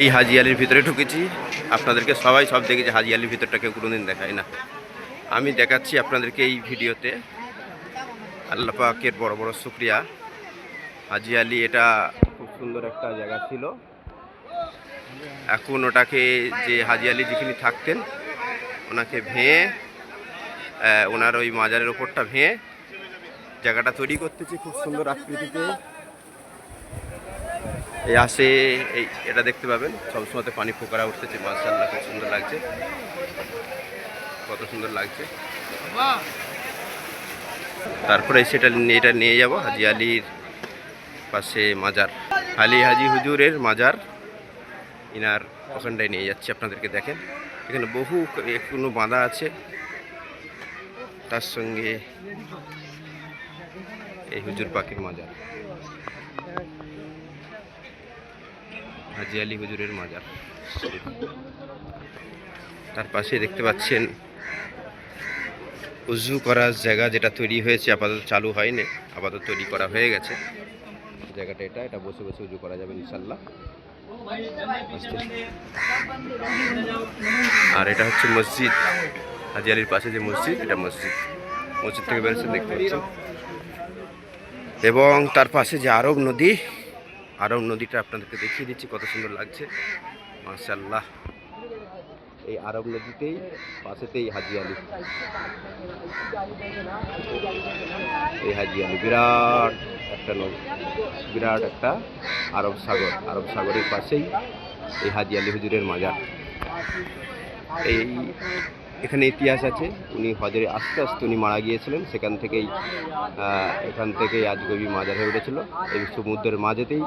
এই হাজি আলির ভিতরে ঢুকেছি। আপনাদেরকে সবাই সব দেখেছি, হাজি আলির ভিতরটা কেউ কোনোদিন দেখায় না। আমি দেখাচ্ছি আপনাদেরকে এই ভিডিওতে। আল্লাহ পাকের বড় বড় শুকরিয়া। হাজি আলি এটা খুব সুন্দর একটা জায়গা ছিল। এখন ওটাকে, যে হাজি আলি যেখানে থাকতেন, ওনাকে ভেঙে, ওনার ওই মাজারের ওপরটা ভেঙে জায়গাটা তৈরি করতেছে খুব সুন্দর আকৃতিতে। এই আসে, এই এটা দেখতে পাবেন সবসময় পানি ফোকরা উঠতেছে, মাশাআল্লাহ খুব সুন্দর লাগছে, কত সুন্দর লাগছে। তারপরে এটা নিয়ে যাব হাজি আলির পাশে মাজার, হাজি হুজুরের মাজার, ইনার ওখানটায় নিয়ে যাচ্ছি আপনাদেরকে। দেখেন এখানে বহু এখনো বাঁধা আছে, তার সঙ্গে এই হুজুর পাখির মাজার, হাজি আলি হুজুরের মাজার। তার পাশে দেখতে পাচ্ছেন উজু করার জায়গা, যেটা তৈরি হয়েছে, আপাতত চালু হয়নি, আপাতত তৈরি করা হয়ে গেছে জায়গাটা। এটা বসে বসে উজু করা যাবে ইনশাল্লাহ। আর এটা হচ্ছে মসজিদ, হাজি আলির পাশে যে মসজিদ, এটা মসজিদ থেকে বেরোচ্ছেন দেখতে পাচ্ছেন। এবং তার পাশে যে আরব নদীটা আপনাদেরকে দেখিয়ে দিচ্ছি, কত সুন্দর লাগছে মাশাআল্লাহ। এই আরব নদীতেই পাশেতেই হাজি আলি, এই হাজি আলি বিরাট একটা নদী, বিরাট একটা আরব সাগরের পাশেই এই হাজি আলি হুজুরের মাজার। এখানে ইতিহাস আছে, উনি হজরে আস্তে আস্তে উনি মারা গিয়েছিলেন, এখান থেকেই আজগবি মাজার হয়ে উঠেছিল। এই সমুদ্রের মাঝেতেই,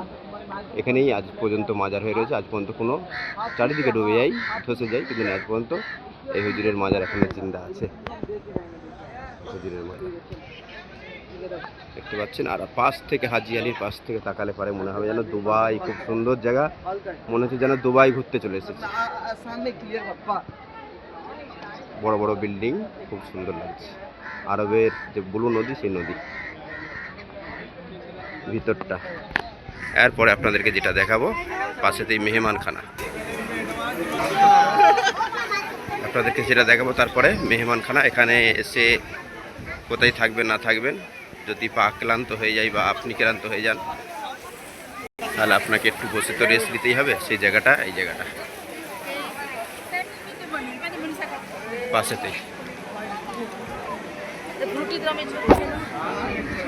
এখানেই আজ পর্যন্ত মাজার হয়ে রয়েছে। আজ পর্যন্ত কোনো চারিদিকে ডুবে যায়, ধসে যায়, কিন্তু আজ পর্যন্ত এই হুজুরের মাজার এখনো জিন্দা আছে, হুজুরের মাজার দেখতে পাচ্ছেন। আর পাশ থেকে, হাজি আলির পাশ থেকে তাকালে পারে মনে হবে যেন দুবাই, খুব সুন্দর জায়গা, মনে হচ্ছে যেন দুবাই ঘুরতে চলে এসেছে। বড় বড় বিল্ডিং, খুব সুন্দর লাগছে। আরবের যে ব্লু নদী, সেই নদী ভিতরটা। এরপরে আপনাদেরকে যেটা দেখাবো, পাশেতেই মেহমানখানা, আপনাদেরকে যেটা দেখাবো। তারপরে মেহমানখানা, এখানে এসে কোথায় থাকবেন না থাকবেন, যদি পা ক্লান্ত হয়ে যায় বা আপনি ক্লান্ত হয়ে যান, তাহলে আপনাকে একটু বসে তো রেস্ট দিতেই হবে। সেই জায়গাটা, এই জায়গাটা পাশেতেই।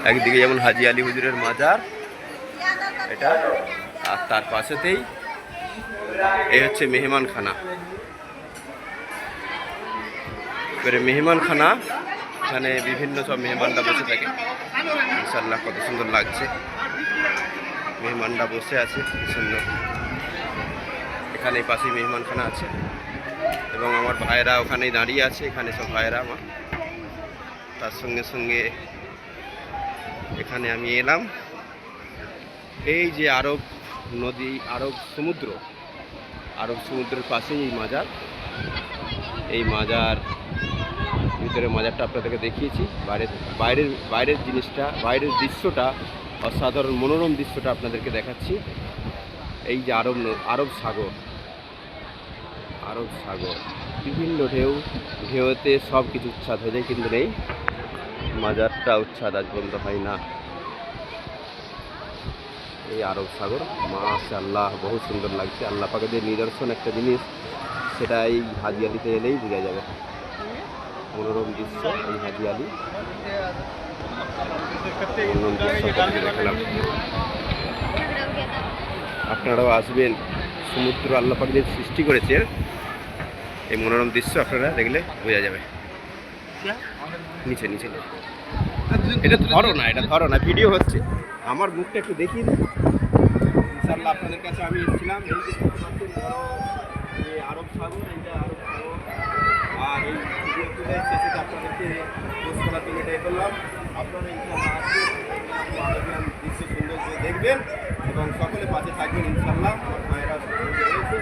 একদিকে যেমন হাজি আলি হুজুরের মাজার এটা, আর তার পাশেতেই এই হচ্ছে মেহমানখানা। এবারে মেহমানখানা, এখানে বিভিন্ন সব মেহমানরা বসে থাকে ইনশাল্লাহ, কত সুন্দর লাগছে। মেহমানরা বসে আছে কি সুন্দর। এখানে পাশেই মেহমানখানা আছে, এবং আমার ভাইয়েরা ওখানেই দাঁড়িয়ে আছে, এখানে সব ভাইয়েরা আমার। তার সঙ্গে সঙ্গে এখানে আমি এলাম, এই যে আরব নদী, আরব সমুদ্রের পাশেই এই মাজার। এই মাজার ভিতরে মাজারটা আপনাদেরকে দেখিয়েছি। বাইরের জিনিসটা, বাইরের দৃশ্যটা, অসাধারণ মনোরম দৃশ্যটা আপনাদেরকে দেখাচ্ছি। এই যে আরব সাগর, বিভিন্ন ঢেউতে সব কিছু উচ্ছ্বাদ হয়ে যায়, কিন্তু এই মাজারটা উচ্ছ্বাদ আজ পর্যন্ত হয় না। এই আরব সাগর মাশাআল্লাহ বহু সুন্দর লাগছে। আল্লাহ পাকের নিদর্শন একটা জিনিস, সেটা এই হাজি আলিতে এলেই বোঝা যাবে। মনোরম দৃশ্য এই হাজি আলি, মনোরম দৃশ্য দেখালাম। আপনারাও আসবেন, সমুদ্র আল্লাহ পাক যে সৃষ্টি করেছে, এই মনোরম দৃশ্য আপনারা দেখলে বোঝা যাবে। নিচে এটা ধরো না, ভিডিও হচ্ছে, আমার মুখটা একটু দেখিয়ে দিন ইনশাআল্লাহ। আপনাদের কাছে আমি এসেছিলাম, এই যে আরব সাগর, আর এই ভিডিও তুলে শেষে আপনাদেরকে পোস্ট করার জন্য এটা করলাম। আপনারা ইনশাআল্লাহ আসবেন, দৃশ্য সৌন্দর্য দেখবেন এবং সকলে পাশে থাকবেন ইনশাআল্লাহ। আমার মায়েরা রয়েছে,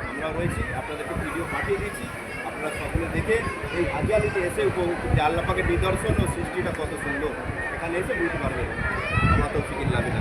আমরাও রয়েছি, আপনাদেরকে ভিডিও পাঠিয়ে দিচ্ছি। আপনারা সকলে দেখে এই হাজি আলিতে এসে উপভোগ করতে, আল্লাহ পাকের নিদর্শন ও সৃষ্টিটা কত সুন্দর, এখানে এসে বুঝতে পারবেন। আমার তৌফিকুল্লাহ বিন।